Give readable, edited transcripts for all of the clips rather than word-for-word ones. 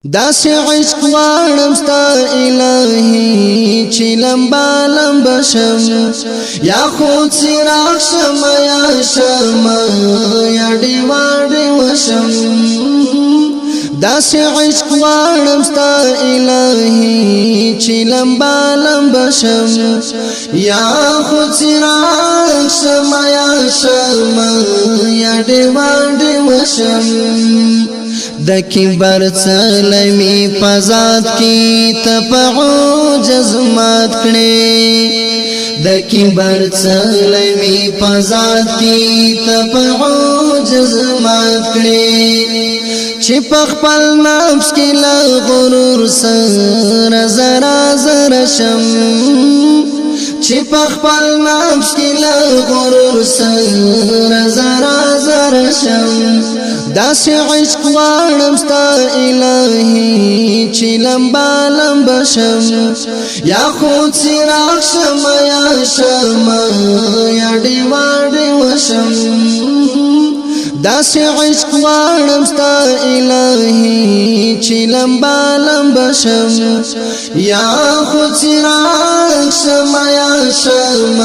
داس عشق غواړم ستا الهی چې لمبا لمبا شم یا خود سراغ شم یا شم یا ډیوا ډیوا شم داس عشق غواړم ستا الهی چې لمبا لمبا شم یا خود سراغ شم یا شم یا ډیوا ډیوا شم دکی برسلمی پزاد کی تپعو جزمات کړي دکی برسلمی پزاد کی تپعو جزمات کړي چې پخپل نفس کې لا غرور سره زرا زرا شم چې پخپل نفس کې لا غرور سره زرا زرا شم داس عشق غواړم ستا الهی چې لمبا لمبا شم یا خود سراغ شم یا شم یا ډیوا ډیوا شم داس عشق غواړم ستا الهی چې لمبا لمبا شم یا خود سراغ شم یا شم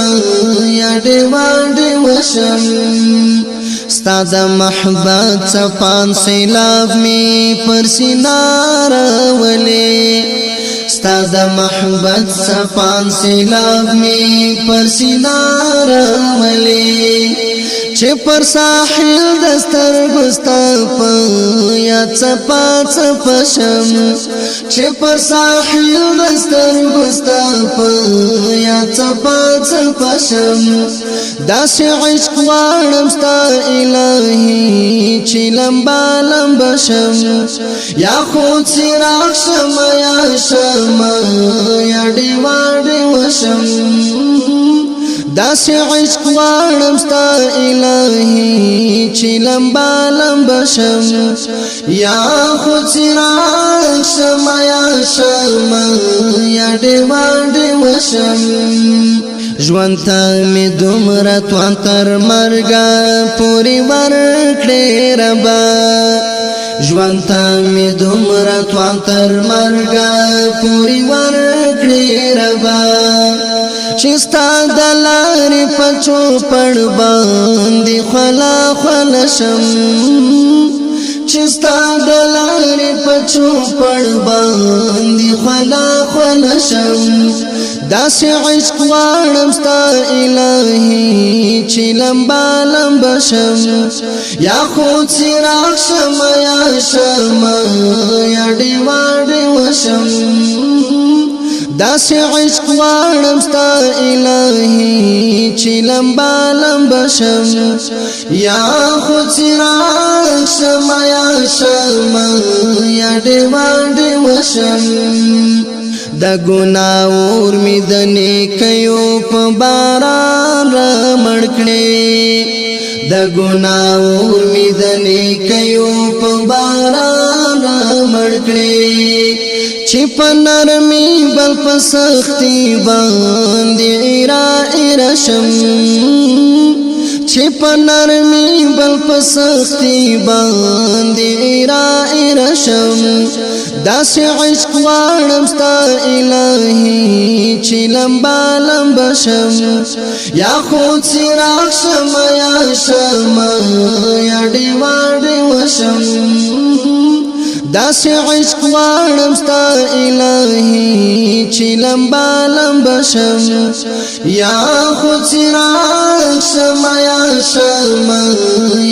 یا ډیوا ډیوا شم ستا د محبت چپان سیلاب می پر سینار ولی ستا د محبت چپان سیلاب می پر سینار ولی چې پر ساحل دستر ګستا په یا چپا چپا شم چې پر ساحل دستر ګستا په یا چپا چپا شم داس عشق غواړم ستا الهی چې لمبا لمبا شم یا خود سراغ شم یا شم یا ډیوا ډیوا شم داس عشق غواړم ستا الهی چې لمبا لمبا شم یا خود سراغ شم یا شم یا ډیوا ډیوا شم ژوند ته می دومره توان تر مرګه پوری ورکړې ربا ژوند ته می دومره توان تر مرګه پوری ورکړې ربا چې ستا د لارې په چوپړ باندې خلا خلا شم چې ستا د لارې په چوپړ باندې خلا خلا شم داس عشق غواړم ستا الهی چې لمبا لمبا شم یا خود سراغ شم یا شم یا ډیوا ډیوا شم داس عشق غواړم ستا الهی چې لمبا لمبا شم یا خود سراغ شم یا شم یا ډیوا ډیوا شم د ګناور می د نیکیو په باران را مړ کړي د ګناور می د نیکیو په باران را مړ کړي چې په نرمي بل په سختي باندې را شم چې په نرمي بل په سختي باندې را شم داس عشق غواړم ستا الهی چې لمبا لمبا شم یا خود سراغ شم یا شم یا ډیوا ډیوا شم داس عشق غواړم ستا الهی چې لمبا لمبا شم یا خود سراغ شم یا شم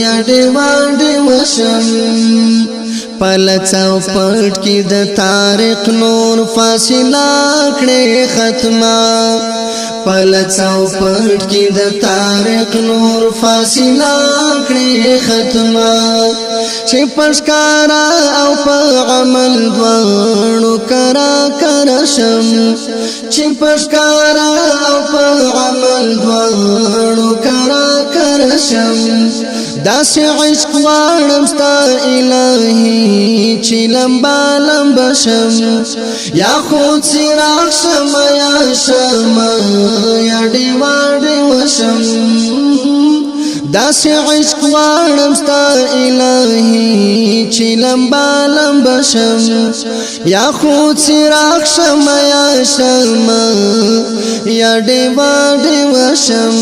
یا ډیوا ډیوا شم پلچاو پټ کې د طارق نور فاصله کړې ختمه پلچاو پټ کې د طارق نور فاصله کړې ختمه چې پښکارا او په عمل دوانو کرا کرا شم چې پښکارا او په عمل دوانو کرا کرا شم داس عشق غواړم ستا الهی چې لمبا لمبا شم یا خود سراغ شم یا شم یا ډیوا ډیوا شم داسې عشق غواړم ستا الهي چې لمبا لمبا شم یا خود څراغ شم یا شم یا ډیوه ډیوه شم